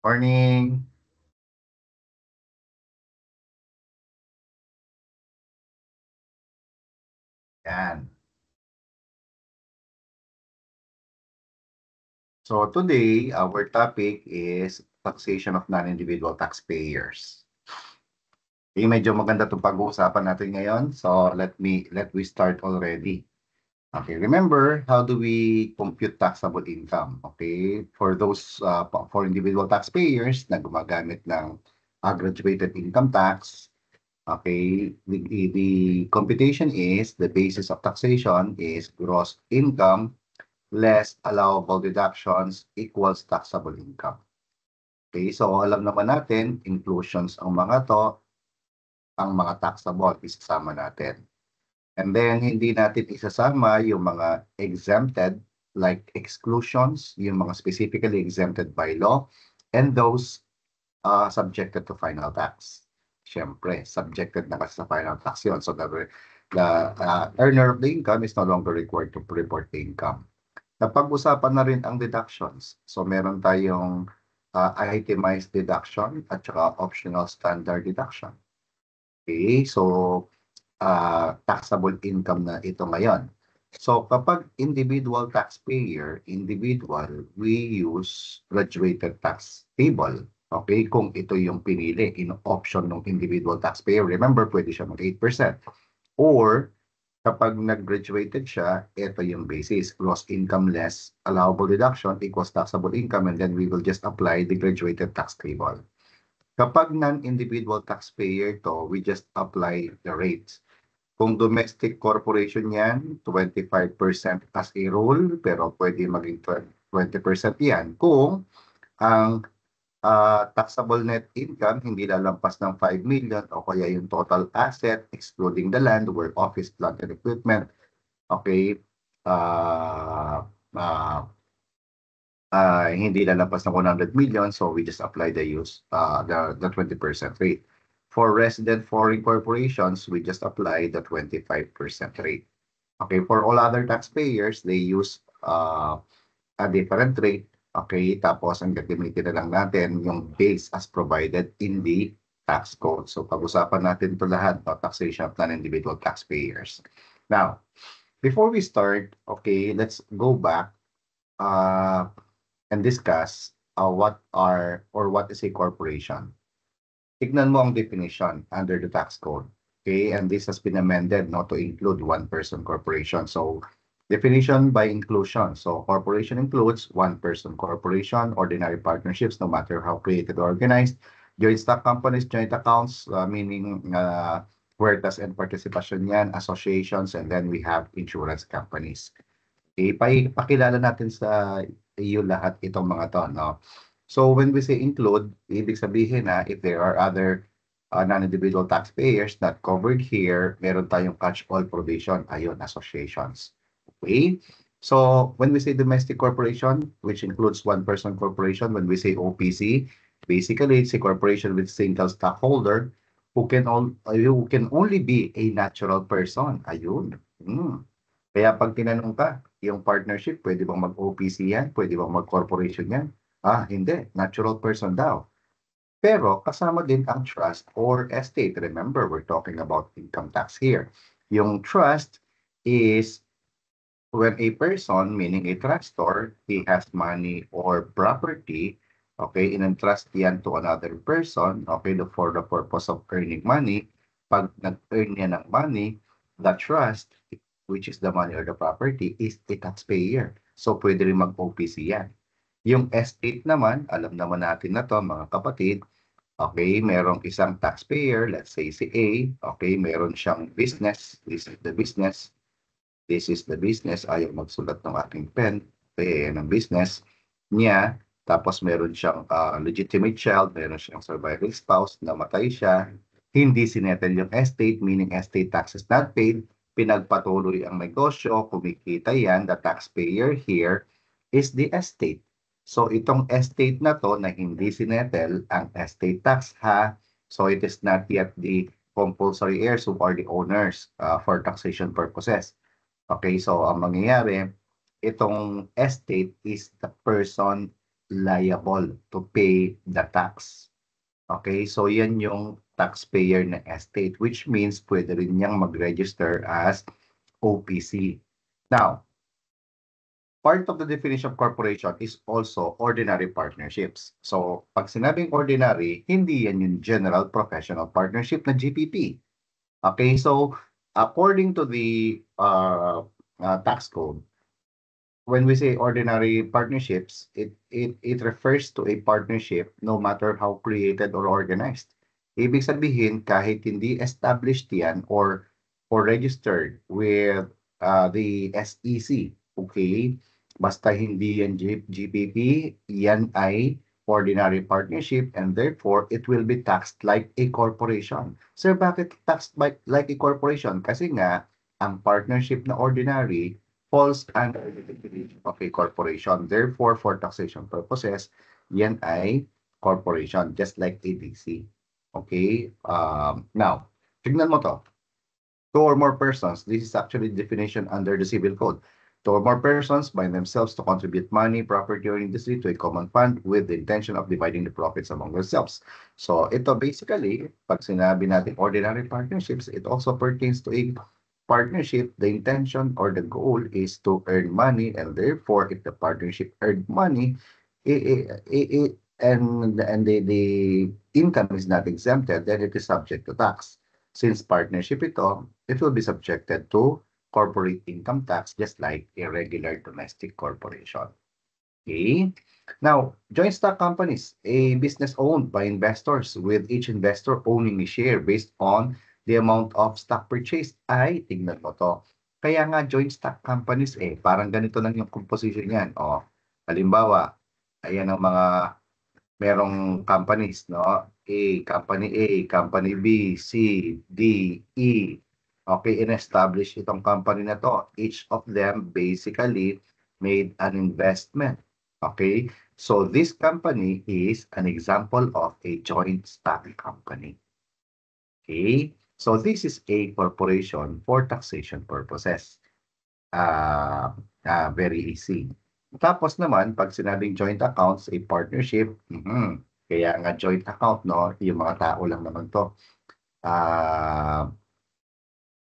Morning. Yan. So today, our topic is taxation of non-individual taxpayers. Okay, medyo maganda itong pag-uusapan natin ngayon. So let we start already. Okay, remember, how do we compute taxable income? Okay, for those for individual taxpayers na gumagamit ng graduated income tax, okay, the computation is the basis of taxation is gross income less allowable deductions equals taxable income. Okay, so alam naman natin, inclusions ang mga to, ang mga taxable, isasama natin. And then, hindi natin isasama yung mga exempted, like exclusions, yung mga specifically exempted by law, and those subjected to final tax. Siyempre, subjected na kasi sa final tax yun. So, the earner of the income is no longer required to report the income. Napag-usapan na rin ang deductions. So meron tayong itemized deduction at saka optional standard deduction. Okay, so taxable income na ito ngayon. So kapag individual taxpayer, we use graduated tax table. Okay, kung ito yung pinili in option ng individual taxpayer, remember pwede siya mag 8%. Or kapag nag-graduated siya, ito yung basis. Gross income less allowable deduction equals taxable income, and then we will just apply the graduated tax table. Kapag non-individual taxpayer to, we just apply the rates. Kung domestic corporation yan, 25% as a rule, pero pwede maging 20% yan. Kung ang taxable net income hindi lalampas ng 5 million o kaya yung total asset excluding the land, work, office, plant, and equipment, okay, uh, uh, hindi lalampas ng 100 million, so we just apply the 20% rate. For resident foreign corporations, we just apply the 25% rate. Okay, for all other taxpayers, they use a different rate. Okay, tapos ang gagamitin na lang natin yung base as provided in the tax code. So pag-usapan natin ito lahat, no, taxation of non-individual taxpayers. Now, before we start, okay, let's go back and discuss what is a corporation. Tignan mo ang definition under the tax code. Okay, and this has been amended not to include one-person corporation. So definition by inclusion. So corporation includes one-person corporation, ordinary partnerships, no matter how created or organized, joint stock companies, joint accounts, meaning huertas and participation yan, associations, and then we have insurance companies. Okay, pakilala natin sa iyo lahat itong mga to, no? So when we say include, ibig sabihin na if there are other non-individual taxpayers not covered here, meron tayong catch-all provision, ayun, associations. Okay? So when we say domestic corporation, which includes one-person corporation, when we say OPC, basically it's a corporation with single stockholder who can only be a natural person. Ayun. Kaya pag tinanong ka, yung partnership, pwede bang mag-OPC yan? Pwede bang mag-corporation yan? Hindi. Natural person daw. Pero kasama din ang trust or estate. Remember, we're talking about income tax here. Yung trust is when a person, meaning a trustor, he has money or property, okay, in-entrust yan to another person, okay, for the purpose of earning money. Pag nag-earn niya ng money, the trust, which is the money or the property, is a taxpayer. So, pwede rin mag-OPC yan. Yung estate naman, alam naman natin na to mga kapatid, okay, merong isang taxpayer, let's say si A, okay, meron siyang business, this is the business, this is the business, ayaw magsulat ng aking pen, ng business niya, tapos meron siyang legitimate child, meron siyang surviving spouse, namatay siya, hindi sinettle yung estate, meaning estate taxes not paid, pinagpatuloy ang negosyo, kumikita yan, the taxpayer here is the estate. So itong estate na to na hindi sinettle ang estate tax ha, so it is not yet the compulsory heirs who are the owners for taxation purposes. Okay, so ang mangyayari, itong estate is the person liable to pay the tax. Okay, so yan yung taxpayer na estate, which means pwede rin niyang mag-register as OPC. Now, part of the definition of corporation is also ordinary partnerships. So, pag sinabing ordinary, hindi yan yung general professional partnership na GPP. Okay, so according to the tax code, when we say ordinary partnerships, it refers to a partnership no matter how created or organized. Ibig sabihin, kahit hindi established yan or registered with the SEC, okay? Basta hindi yan GPP, yan ay ordinary partnership and therefore it will be taxed like a corporation. Sir, bakit taxed like a corporation? Kasi nga, ang partnership na ordinary falls under the definition of a corporation. Therefore, for taxation purposes, yan ay corporation, just like ADC. Okay? Now, tignan mo to. Two or more persons, this is actually the definition under the Civil Code. Two or more persons bind themselves to contribute money, property, or industry to a common fund with the intention of dividing the profits among themselves. So, ito basically, pag sinabi natin ordinary partnerships, it also pertains to a partnership. The intention or the goal is to earn money, and therefore, if the partnership earned money, and the income is not exempted, then it is subject to tax. Since partnership ito, it will be subjected to corporate income tax just like a regular domestic corporation. Okay? Now, joint stock companies, a business owned by investors with each investor owning a share based on the amount of stock purchased. Ay, tignan mo to. Kaya nga joint stock companies parang ganito lang yung composition niyan. Halimbawa, ayan ang mga merong companies, no? Company B, C, D, E. Okay, in-establish itong company na to. Each of them basically made an investment. Okay, so this company is an example of a joint stock company. Okay, so this is a corporation for taxation purposes. Very easy. Tapos naman, pag sinabing joint accounts, a partnership, kaya nga joint account, no? Yung mga tao lang naman to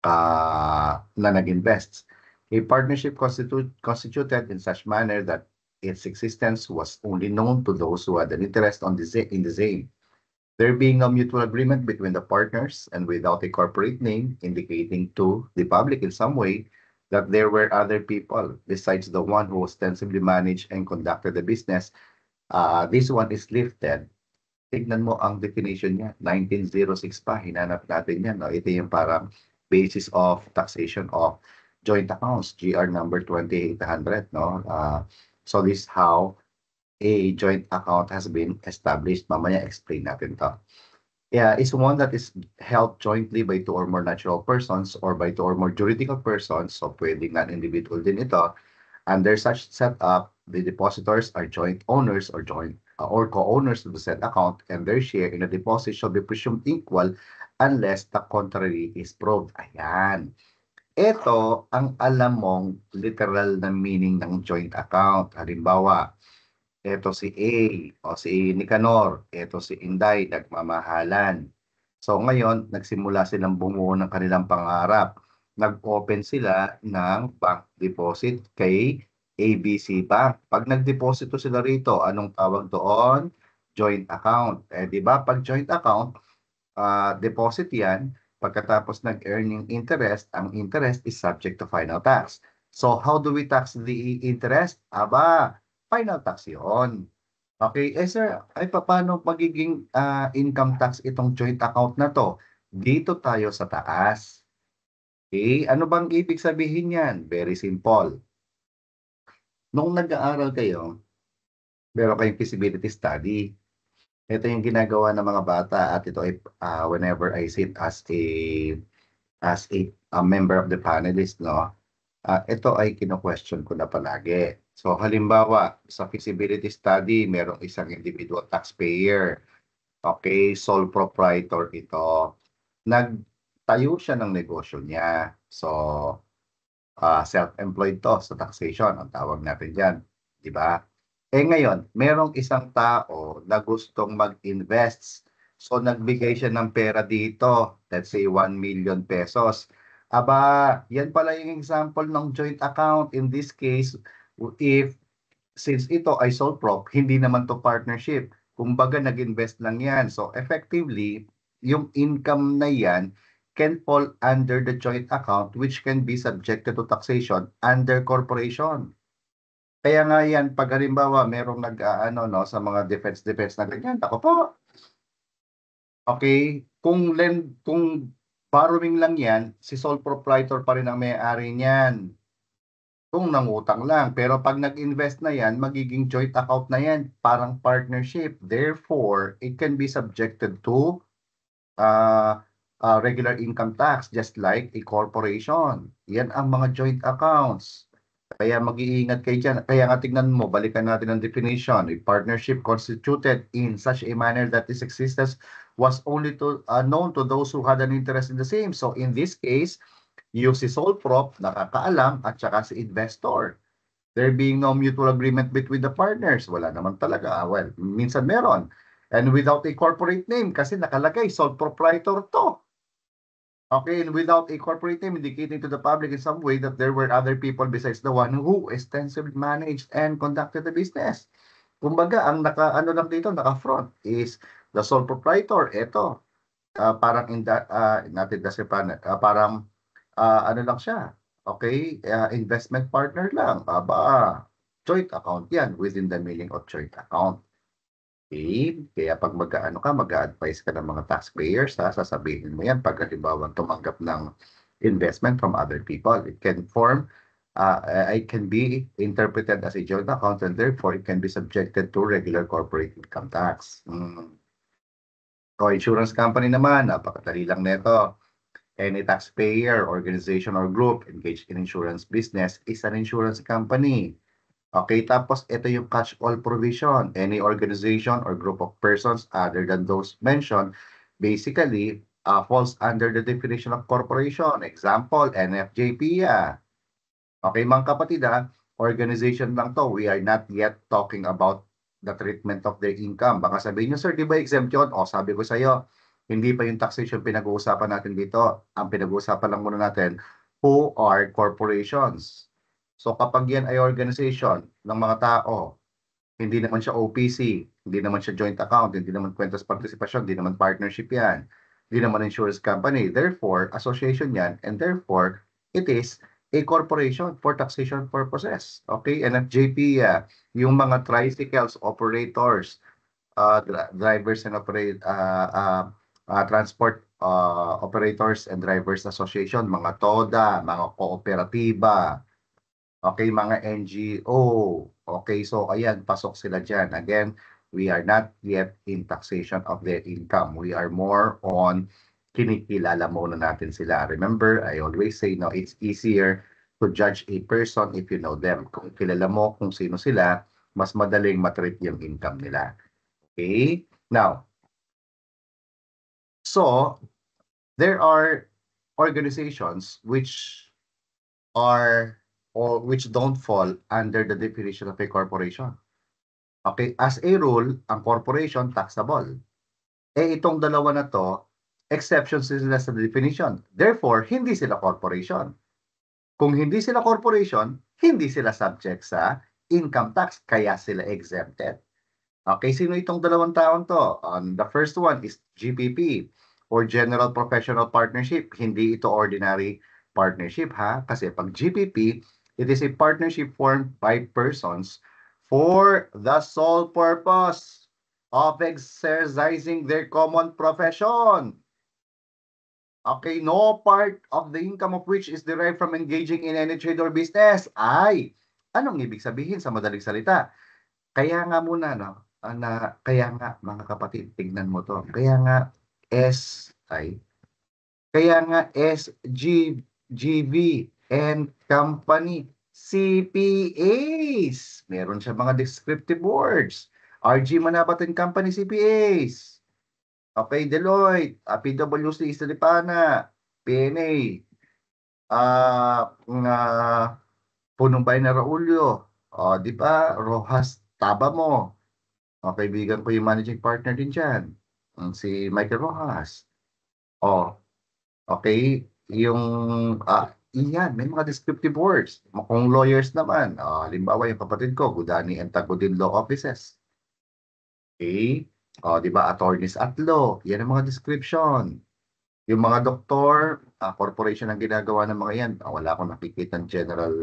na nag-invest. A partnership constituted in such manner that its existence was only known to those who had an interest in the same. There being no mutual agreement between the partners and without a corporate name indicating to the public in some way that there were other people besides the one who ostensibly managed and conducted the business, this one is lifted. Tignan mo ang definition niya, 1906 pa, hinanap natin yan. No? Ito yung parang basis of taxation of joint accounts, GR number 2800. No? So this is how a joint account has been established. Mamaya explain natin to. Yeah, it's one that is held jointly by two or more natural persons or by two or more juridical persons. So pwedeng non-individual din ito. Under such setup, the depositors are joint owners or joint or co-owners of the said account, and their share in the deposit shall be presumed equal unless the contrary is proved. Ayan. Ito ang alam mong literal na meaning ng joint account. Halimbawa, ito si A o si Nicanor, ito si Inday, nagmamahalan. So ngayon, nagsimula silang bumuo ng kanilang pangarap. Nag-open sila ng bank deposit kay ABC Bank. Pag nagdeposito sila rito, anong tawag doon? Joint account. Di ba? Pag joint account, deposit yan. Pagkatapos nag-earning interest, ang interest is subject to final tax. So how do we tax the interest? Aba, final tax yun. Okay, sir, ay paano magiging income tax itong joint account na to? Dito tayo sa taas. Okay, ano bang ibig sabihin yan? Very simple. Nung nag-aaral kayo, meron kayong feasibility study. Ito yung ginagawa ng mga bata at ito ay whenever I sit as a member of the panelist, no? Ito ay kino-question ko na palagi. So halimbawa, sa feasibility study, merong isang individual taxpayer. Okay, sole proprietor ito. Nagtayo siya ng negosyo niya. So, self-employed to sa taxation, ang tawag natin dyan. Di ba? Ngayon, merong isang tao na gustong mag-invest. So, nagbigay siya ng pera dito, let's say 1 million pesos. Aba, yan pala yung example ng joint account. In this case, if since ito ay sole prop, hindi naman to partnership. Kumbaga, nag-invest lang yan. So, effectively, yung income na yan can fall under the joint account which can be subjected to taxation under corporation. Kaya nga yan, pag halimbawa, merong nag-ano, no, sa mga defense na ganyan, ako po, okay, kung borrowing lang yan, si sole proprietor pa rin ang may-ari niyan. Kung nangutang lang. Pero pag nag-invest na yan, magiging joint account na yan, parang partnership. Therefore, it can be subjected to uh, regular income tax, just like a corporation. Yan ang mga joint accounts. Kaya mag-iingat kayo dyan. Kaya nga tignan mo, balikan natin ang definition. A partnership constituted in such a manner that its existence was only known to those who had an interest in the same. So in this case, yung si sole prop, nakakaalam, at saka si investor. There being no mutual agreement between the partners. Wala naman talaga. Well, minsan meron. And without a corporate name, kasi nakalagay, sole proprietor to. Okay, and without a corporate name indicating to the public in some way that there were other people besides the one who extensively managed and conducted the business. Kumbaga, ang ano lang dito, naka-front is the sole proprietor. Ito, parang natin kasi parang ano lang siya. Okay, investment partner lang. Aba, joint account yan within the meaning of joint account. Okay? Kaya pag mag-ano ka, mag-advise ka ng mga taxpayers, sasabihin mo yan pag halimbawa tumanggap ng investment from other people. It can be interpreted as a joint account and therefore it can be subjected to regular corporate income tax. O insurance company naman, napakadali lang nito. Any taxpayer, organization, or group engaged in insurance business is an insurance company. Okay, tapos ito yung catch-all provision. Any organization or group of persons other than those mentioned basically falls under the definition of corporation. Example, NFJP. Okay, mga kapatid, organization lang to. We are not yet talking about the treatment of their income. Baka sabihin nyo, sir, di ba exempt yun? O, sabi ko sa iyo, hindi pa yung taxation pinag-uusapan natin dito. Ang pinag-uusapan lang muna natin, who are corporations. So kapag yan ay organization ng mga tao, hindi naman siya OPC, hindi naman siya joint account, hindi naman kwentas partisipasyon, hindi naman partnership yan, hindi naman insurance company. Therefore, association yan, and therefore, it is a corporation for taxation purposes. Okay? And at JP, yung mga tricycles operators, drivers and transport operators and drivers association, mga TODA, mga kooperatiba, okay, mga NGO. Okay, so ayan, pasok sila dyan. Again, we are not yet in taxation of their income. We are more on kinikilala muna natin sila. Remember, I always say, no, it's easier to judge a person if you know them. Kung kilala mo kung sino sila, mas madaling matreat yung income nila. Okay? Now, so, there are organizations which are or which don't fall under the definition of a corporation. Okay, as a rule, ang corporation taxable. Itong dalawa na to, exceptions sila sa definition. Therefore, hindi sila corporation. Kung hindi sila corporation, hindi sila subject sa income tax, kaya sila exempted. Okay, sino itong dalawang taon to? The first one is GPP or General Professional Partnership. Hindi ito ordinary partnership kasi pag GPP, it is a partnership formed by persons for the sole purpose of exercising their common profession. Okay, no part of the income of which is derived from engaging in any trade or business. Anong ibig sabihin sa madaling salita? Kaya nga muna, kaya nga mga kapatid, tignan mo to. Kaya nga SGGV and Company, CPAs. Meron siya mga descriptive words. RG Manabat and Company, CPAs. Okay, Deloitte, PwC, Istalipana, PNA, Punong Bayan na Raulio, di ba? Rojas taba mo. O, kaibigan ko yung managing partner din dyan, si Michael Rojas. O, okay, yung, iyan, may mga descriptive words. Kung lawyers naman, halimbawa yung kapatid ko, Gudani and Tagudin Law Offices. Okay? O, di ba, attorneys at law, yan ang mga description. Yung mga doktor, corporation ang ginagawa ng mga yan, wala akong nakikita ng general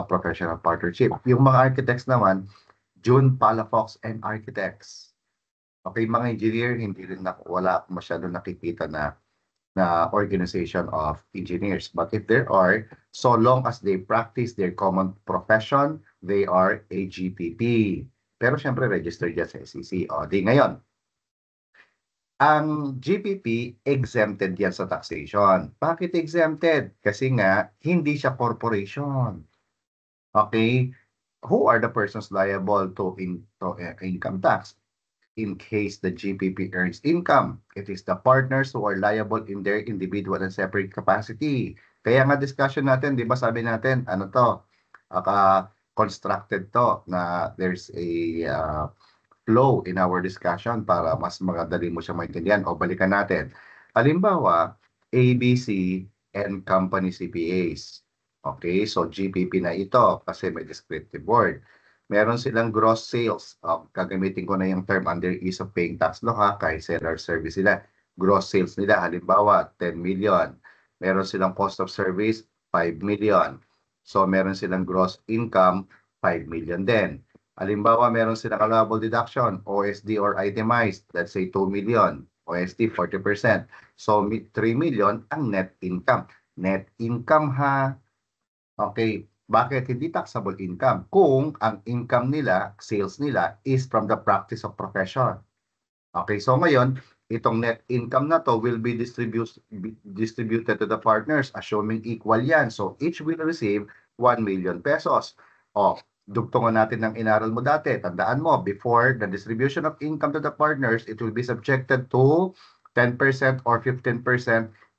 professional partnership. Yung mga architects naman, June Palafox and Architects. Okay, mga engineer, hindi rin wala masyado nakikita na organization of engineers. But if there are, so long as they practice their common profession, they are a GPP. Pero syempre registered yan sa SEC. O, di ngayon, ang GPP exempted yan sa taxation. Bakit exempted? Kasi nga, hindi siya corporation. Okay? Who are the persons liable to income tax? In case the GPP earns income, it is the partners who are liable in their individual and separate capacity. Kaya nga discussion natin, di ba sabi natin, ano to, constructed to na there's a flow in our discussion para mas magadali mo siya maintindihan. O balikan natin. Halimbawa, ABC and Company CPAs. Okay, so GPP na ito kasi may descriptive word. Meron silang gross sales. Gagamitin ko na yung term under ease of paying tax law kahit seller service sila. Gross sales nila, halimbawa, 10 million. Meron silang cost of service, 5 million. So, meron silang gross income, 5 million din. Halimbawa, meron silang allowable deduction, OSD or itemized, let's say 2 million. OSD, 40%. So, 3 million ang net income. Net income ha. Okay, bakit hindi taxable income? Kung ang income nila, sales nila, is from the practice of profession. Okay, so ngayon, itong net income na to will be distributed to the partners, assuming equal yan. So each will receive 1 million pesos. O, dugtungan natin ng inaral mo dati. Tandaan mo, before the distribution of income to the partners, it will be subjected to 10% or 15%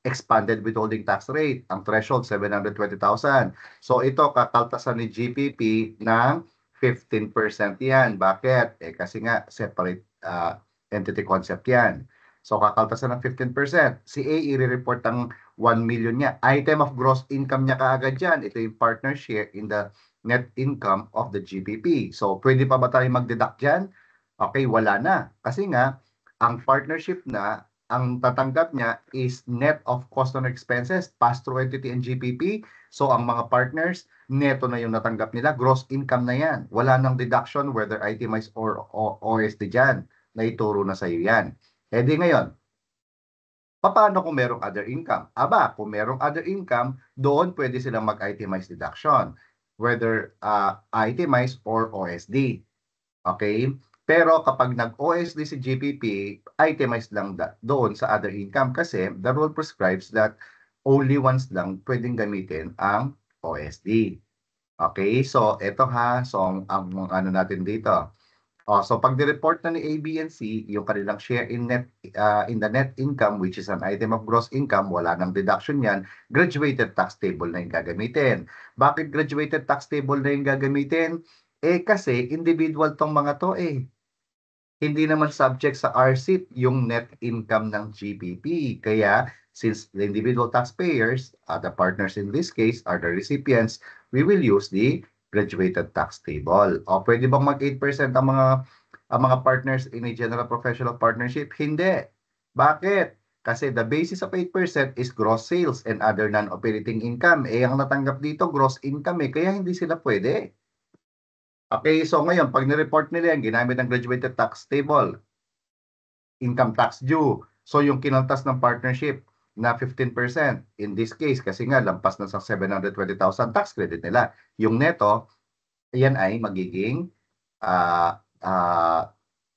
expanded withholding tax rate. Ang threshold, 720,000. So ito, kakaltasan ni GPP ng 15% yan. Bakit? Kasi nga, separate entity concept yan. So, kakaltasan ng 15%. Si A, i-report ang 1 million niya. Item of gross income niya kaagad yan. Ito yung partner share in the net income of the GPP. So, pwede pa ba tayo mag-deduct dyan? Okay, wala na. Kasi nga, ang partnership na, ang tatanggap niya is net of cost and expenses, pass-through entity and GPP. So, ang mga partners, neto na yung natanggap nila. Gross income na yan. Wala nang deduction whether itemized or OSD dyan. Naituro na sa iyo yan. E di ngayon, paano kung merong other income? Aba, kung merong other income, doon pwede silang mag-itemized deduction. Whether itemized or OSD. Okay? Pero kapag nag-OSD si GPP, itemized lang doon sa other income kasi the rule prescribes that only once lang pwedeng gamitin ang OSD. Okay? So, ito ha. So, ang ano natin dito. So pag di-report na ni A, B, and C, yung kanilang share in the net income, which is an item of gross income, wala nang deduction yan, graduated tax table na yung gagamitin. Bakit graduated tax table na yung gagamitin? Kasi individual tong mga to Hindi naman subject sa RCIT yung net income ng GPP. Kaya, since the individual taxpayers, the partners in this case, are the recipients, we will use the graduated tax table. O pwede bang mag 8% ang mga partners in a general professional partnership? Hindi. Bakit? Kasi the basis of 8% is gross sales and other non-operating income. Ang natanggap dito, gross income kaya hindi sila pwede. Okay, so ngayon, pag ni-report nila yan, ginamit ang graduated tax table, income tax due. So yung kinaltas ng partnership na 15%, in this case, kasi nga lampas na sa 720,000 tax credit nila. Yung neto, yan ay magiging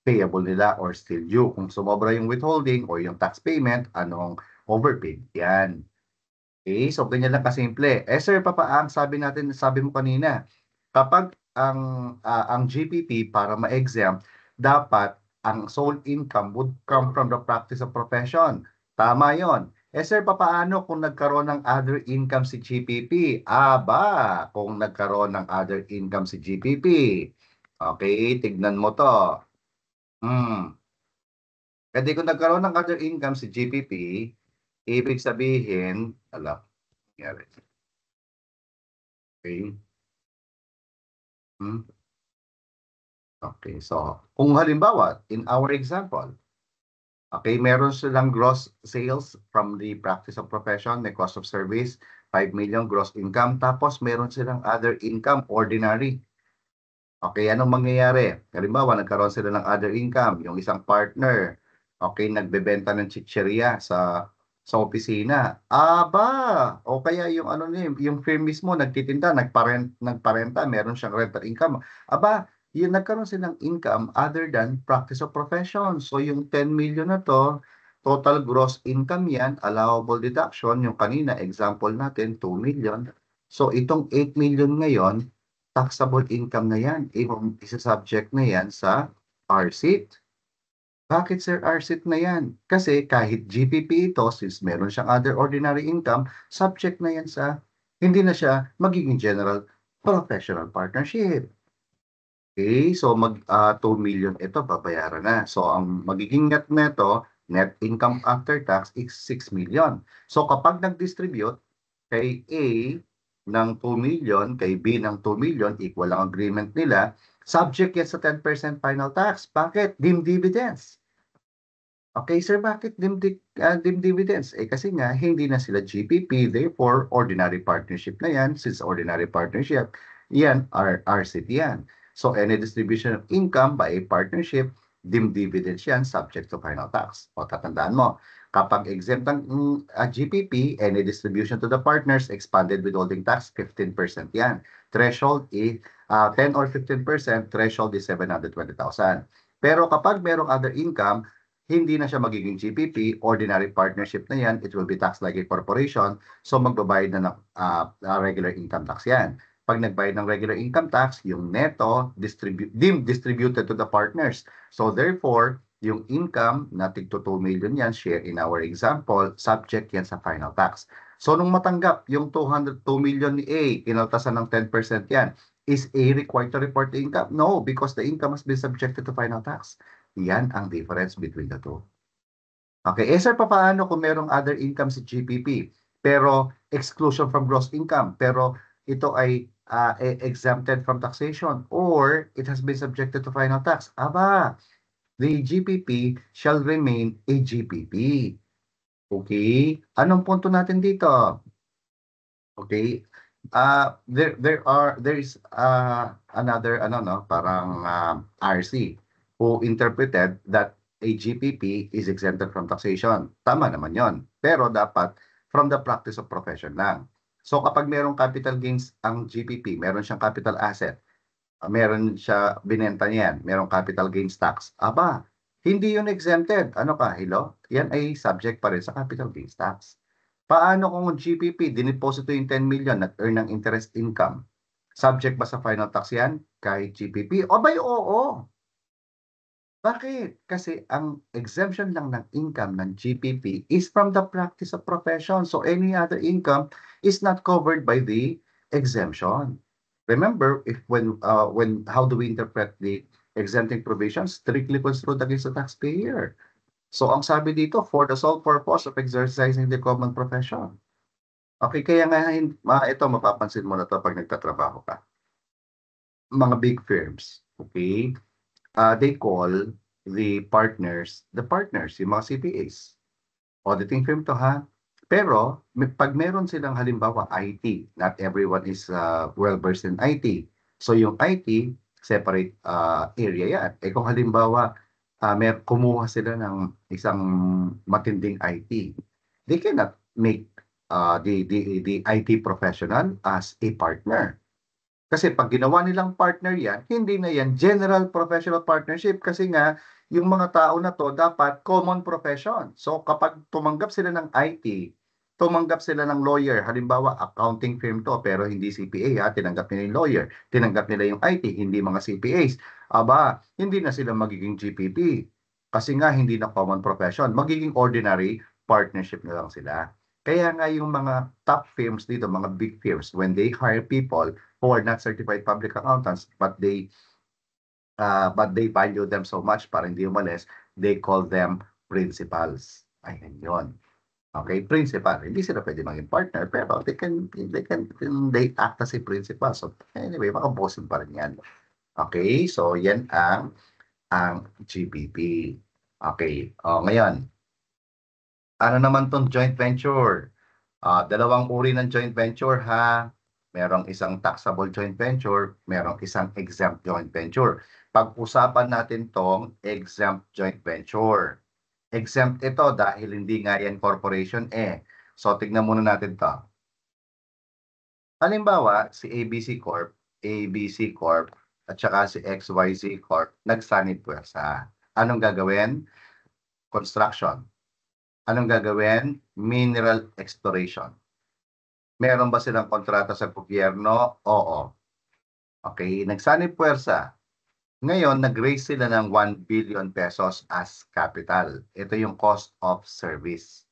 payable nila or still due. Kung sumobra yung withholding or yung tax payment, anong overpaid? Yan. Okay, so ganyan lang kasimple. Sir, papaang sabi mo kanina, kapag ang GPP para ma-exempt, dapat ang sole income would come from the practice of profession. Tama yon. Sir, papaano kung nagkaroon ng other income si GPP? Aba, kung nagkaroon ng other income si GPP. Okay, tignan mo to. Kasi kung nagkaroon ng other income si GPP, ibig sabihin, nangyari. Okay. Okay, so kung halimbawa, in our example, okay, meron silang gross sales from the practice of profession, may cost of service, 5 million gross income, tapos meron silang other income, ordinary. Okay, anong mangyayari? Halimbawa, nagkaroon sila ng other income, yung isang partner, okay, nagbebenta ng chicheria sa opisina. Aba, o kaya yung ano niya, yung firm mismo nagtitinda, nagparenta, meron siyang rental income. Aba, yung nagkaroon silang income other than practice of profession. So yung 10 million na to, total gross income yan, allowable deduction, yung kanina example natin, 2 million. So itong 8 million ngayon, taxable income na yan. Isa-subject na yan sa RSIT. Bakit sir RSIT na yan? Kasi kahit GPP ito, since meron siyang other ordinary income, subject na yan sa, hindi na siya magiging general professional partnership. Okay, so 2 million ito, babayaran na. So ang magiging net neto, net income after tax is 6 million. So kapag nag-distribute kay A ng 2 million, kay B ng 2 million, equal ang agreement nila, subject yan sa 10% final tax. Bakit? Deemed dividends. Okay, sir, bakit deemed dividends? Kasi nga, hindi na sila GPP, therefore, ordinary partnership na yan. Since ordinary partnership, yan, RCT yan. So, any distribution of income by a partnership, deemed dividends yan, subject to final tax. O, tatandaan mo, kapag exempt ang GPP, any distribution to the partners, expanded withholding tax, 15% yan. Threshold is 10 or 15%, threshold is 720,000. Pero kapag merong other income, hindi na siya magiging GPP, ordinary partnership na yan, it will be taxed like a corporation, so magbabayad na ng regular income tax yan. Pag nagbayad ng regular income tax, yung neto, deemed distributed to the partners. So therefore, yung income na tig 2 million yan, share in our example, subject yan sa final tax. So nung matanggap yung 202 million ni A, kinaltasan ng 10% yan, is A required to report the income? No, because the income has been subjected to final tax. Yan ang difference between the two. Okay, sir, paano kung merong other income si GPP, pero exclusion from gross income, pero ito ay exempted from taxation, or it has been subjected to final tax? Aba, the GPP shall remain a GPP. Okay, anong punto natin dito? Okay, there is another parang RC who interpreted that a GPP is exempted from taxation. Tama naman 'yon. Pero dapat from the practice of profession lang. So kapag merong capital gains ang GPP, meron siyang capital asset, meron siya binenta niyan, merong capital gains tax. Aba, hindi 'yun exempted. Ano ka, hello? Yan ay subject pa rin sa capital gains tax. Paano kung GPP, dineposito yung 10 million, nag-earn ng interest income? Subject ba sa final tax yan? Kahit GPP? Abay, oo. Bakit? Kasi ang exemption lang ng income ng GPP is from the practice of profession. So any other income is not covered by the exemption. Remember, how do we interpret the exempting provisions? Strictly construed against the taxpayer. So ang sabi dito, for the sole purpose of exercising the common profession. Okay, kaya nga ito mapapansin mo na 'to 'pag nagtatrabaho ka. Mga big firms, okay? They call the partners, yung mga CPAs. Auditing firm 'to, ha? Pero 'pag meron silang halimbawa IT, not everyone is well-versed in IT. So yung IT, separate area yan. Kung halimbawa kumuha sila ng isang matinding IT, they cannot make the IT professional as a partner. Kasi pag ginawa nilang partner yan, hindi na yan general professional partnership kasi nga yung mga tao na to dapat common profession. So kapag tumanggap sila ng IT, tumanggap sila ng lawyer, halimbawa accounting firm to pero hindi CPA, tinanggap nila yung lawyer, tinanggap nila yung IT, hindi mga CPAs. Aba, hindi na sila magiging GPP kasi nga hindi na common profession, magiging ordinary partnership na lang sila. Kaya nga yung mga top firms dito, mga big firms, when they hire people who are not certified public accountants, but they but they value them so much para hindi umalis, they call them principals. Ayan yun. Okay, principal. Hindi sila pwede maging partner, pero they act as a principal. So, anyway, mga bossing pa rin yan. Okay, so yan ang GPP. Okay, ngayon, ano naman tong joint venture? Dalawang uri ng joint venture ha. Merong isang taxable joint venture, merong isang exempt joint venture. Pag-usapan natin tong exempt joint venture. Exempt ito dahil hindi nga yan corporation eh. So, tignan muna natin to. Halimbawa, si ABC Corp, at saka si XYZ Corp, nagsanib puwersa. Anong gagawin? Construction. Anong gagawin? Mineral exploration. Meron ba silang kontrata sa gobyerno? Oo. Okay, nagsanib puwersa. Ngayon, nag-raise sila ng 1 billion pesos as capital. Ito yung cost of service.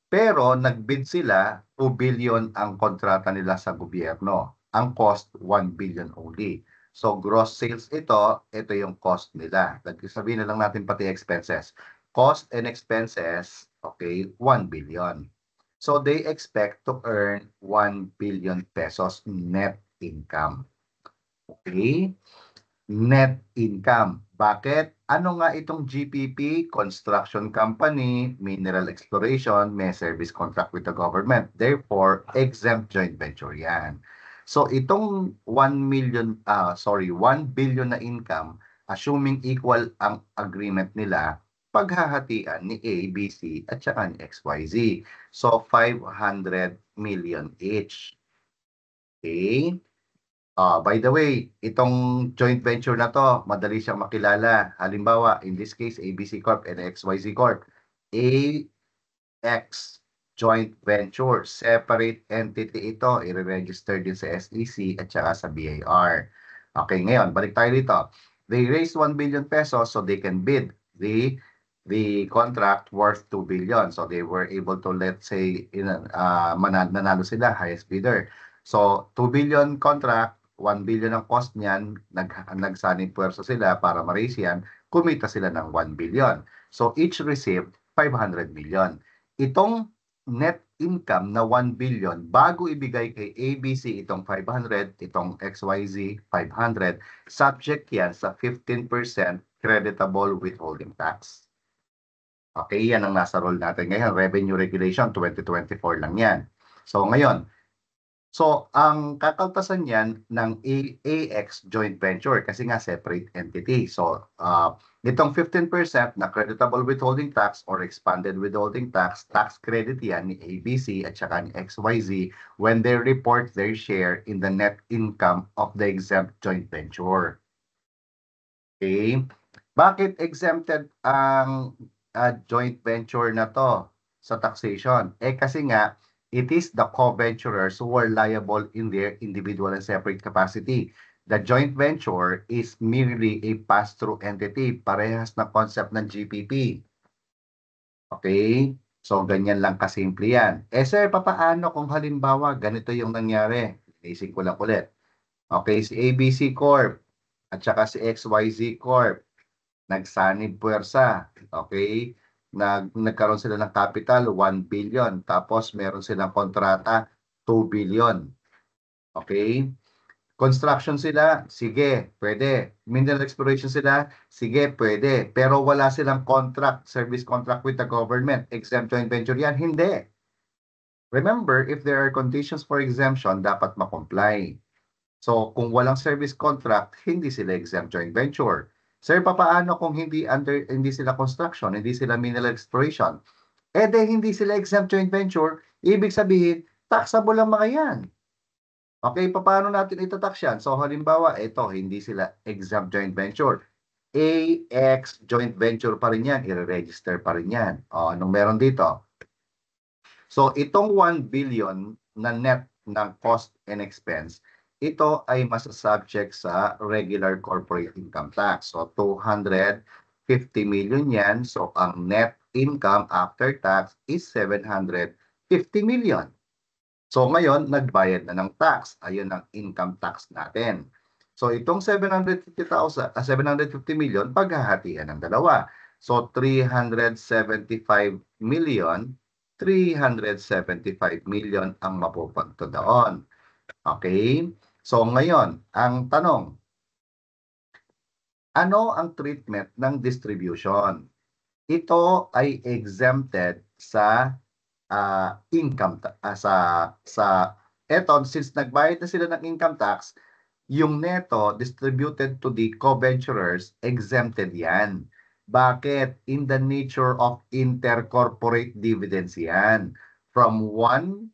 Pero nag-bid sila, 2 billion ang kontrata nila sa gobyerno. Ang cost, 1 billion only. So, gross sales ito yung cost nila. Sabihin na lang natin pati expenses. Cost and expenses, okay, 1 billion. So, they expect to earn 1 billion pesos net income. Okay? Net income. Bakit? Ano nga itong GPP? Construction company, mineral exploration, may service contract with the government. Therefore, exempt joint venture yan. So itong 1 billion na income, assuming equal ang agreement nila, paghahatian ni A, B, C at saka ni XYZ. So 500 million each. Okay? By the way, itong joint venture na to, madali siyang makilala. Halimbawa, in this case, ABC Corp and XYZ Corp. AX joint venture, separate entity ito, i-register din sa SEC at saka sa BIR. Okay, ngayon, balik tayo dito. They raised 1 billion pesos so they can bid the contract worth 2 billion. So they were able to, let's say, nanalo sila, highest bidder. So, 2 billion contract, 1 billion ang cost niyan, nagsanib puwersa sila para ma-raise yan, kumita sila ng 1 billion. So, each received 500 million. Itong net income na 1 billion, bago ibigay kay ABC itong 500, itong XYZ 500, subject yan sa 15% creditable withholding tax. Okay, yan ang nasa role natin ngayon. Revenue Regulation 2024 lang yan. So, ngayon, ang kakaltasan niyan ng AX joint venture kasi nga separate entity. So, itong 15% na creditable withholding tax or expanded withholding tax credit yan ni ABC at saka ni XYZ when they report their share in the net income of the exempt joint venture. Okay? Bakit exempted ang joint venture na to sa taxation? Kasi nga, it is the co-venturers who are liable in their individual and separate capacity. The joint venture is merely a pass-through entity. Parehas na concept ng GPP. Okay? So, ganyan lang kasimple yan. Sir, papaano kung halimbawa ganito yung nangyari? Isip ko lang ulit. Okay, si ABC Corp at saka si XYZ Corp nagsanib puwersa. Okay? Nagkaroon sila ng capital, 1 billion. Tapos, meron silang kontrata, 2 billion. Okay? Construction sila, sige, pwede. Mineral exploration sila, sige, pwede. Pero wala silang contract, service contract with the government. Exempt joint venture yan? Hindi. Remember, if there are conditions for exemption, dapat ma-comply. So, kung walang service contract, hindi sila exempt joint venture. Sir, papaano kung hindi sila construction, hindi sila mineral exploration? Hindi sila exempt joint venture, ibig sabihin, taxable ang mga yan. Okay, paano natin ita-tax yan? So, halimbawa, hindi sila exempt joint venture. AX joint venture pa rin yan, i-register pa rin yan. Anong meron dito? So, itong 1 billion na net ng cost and expense, ito ay masasubject sa regular corporate income tax. So, 250 million yan. So, ang net income after tax is 750 million. So, ngayon, nagbayad na ng tax. Ayun ang income tax natin. So itong 750 million paghahatian ng dalawa. So 375 million ang mapupunta doon. Okay? So ngayon, ang tanong, ano ang treatment ng distribution? Ito ay exempted sa income eto, since nagbayad na sila ng income tax, yung neto distributed to the co-venturers, exempted yan. Bakit? In the nature of intercorporate dividends yan. From one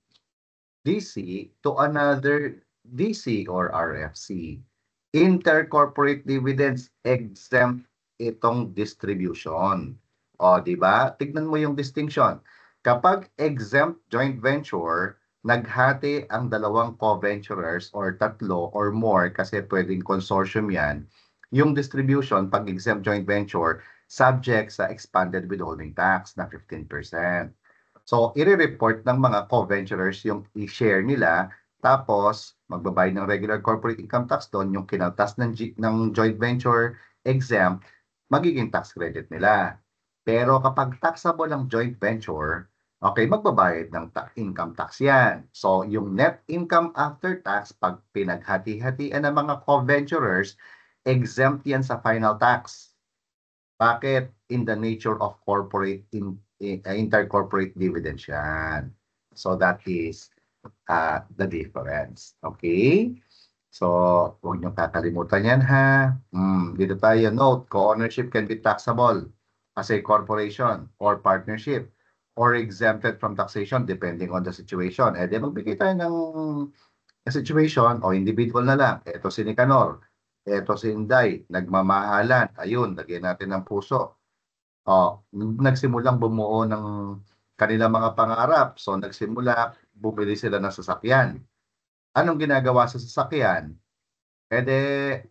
DC to another DC or RFC. Intercorporate dividends exempt itong distribution. O, di ba? Tignan mo yung distinction. Kapag exempt joint venture, naghati ang dalawang co-venturers or tatlo or more kasi pwedeng consortium yan, yung distribution pag exempt joint venture, subject sa expanded withholding tax na 15%. So, i-report ng mga co-venturers yung i-share nila, tapos magbabayad ng regular corporate income tax doon, yung kinaltas ng joint venture exempt, magiging tax credit nila. Pero kapag taxable ang joint venture, okay, magbabayad ng income tax yan. So, yung net income after tax, pag pinaghati-hatian ng mga co-venturers, exempt yan sa final tax. Bakit? In the nature of corporate intercorporate dividends yan. So that is the difference. Okay? So, huwag niyong kakalimutan yan ha. Dito tayo, note, co-ownership can be taxable as a corporation or partnership or exempted from taxation depending on the situation. Eh, di magbigay tayo ng situation o individual na lang. Ito si Nicanor. Ito si Inday. Nagmamahalan. Ayun, lagyan natin ng puso. Nagsimulang bumuo ng kanilang mga pangarap. So, nagsimula, bumili sila ng sasakyan. Anong ginagawa sa sasakyan?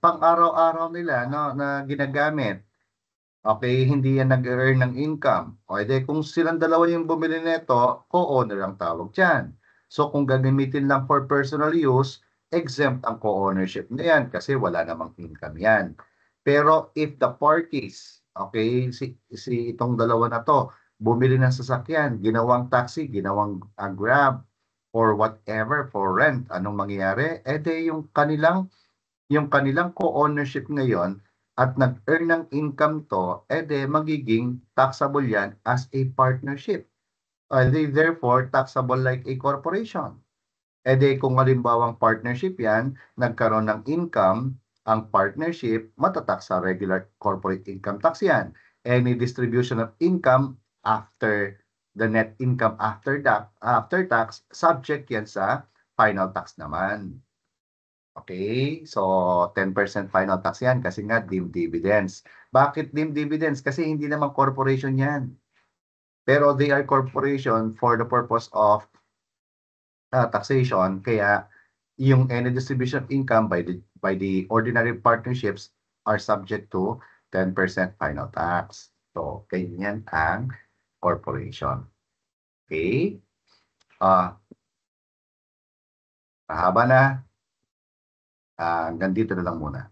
Pang-araw-araw nila no, na ginagamit. Okay, hindi yan nag-earn ng income. Kung silang dalawa yung bumili nito, co-owner ang tawag dyan. So, kung gagamitin lang for personal use, exempt ang co-ownership na yan kasi wala namang income yan. Pero if the parties, okay, si itong dalawa na to, bumili ng sasakyan, ginawang taxi, ginawang Grab, or whatever for rent, anong mangyayari? Yung kanilang co-ownership ngayon at nag-earn ng income to, magiging taxable yan as a partnership. Therefore, taxable like a corporation. Kung halimbawang partnership yan, nagkaroon ng income, ang partnership, matatax sa regular corporate income tax yan. Any distribution of income after the net income after tax, subject yan sa final tax naman. Okay, so 10% final tax yan kasi nga deemed dividends. Bakit deemed dividends? Kasi hindi naman corporation yan. Pero they are corporation for the purpose of taxation. Kaya yung any distribution of income by the ordinary partnerships are subject to 10% final tax. So, ganyan ang corporation. Okay? Mahaba na. Hanggang dito na lang muna.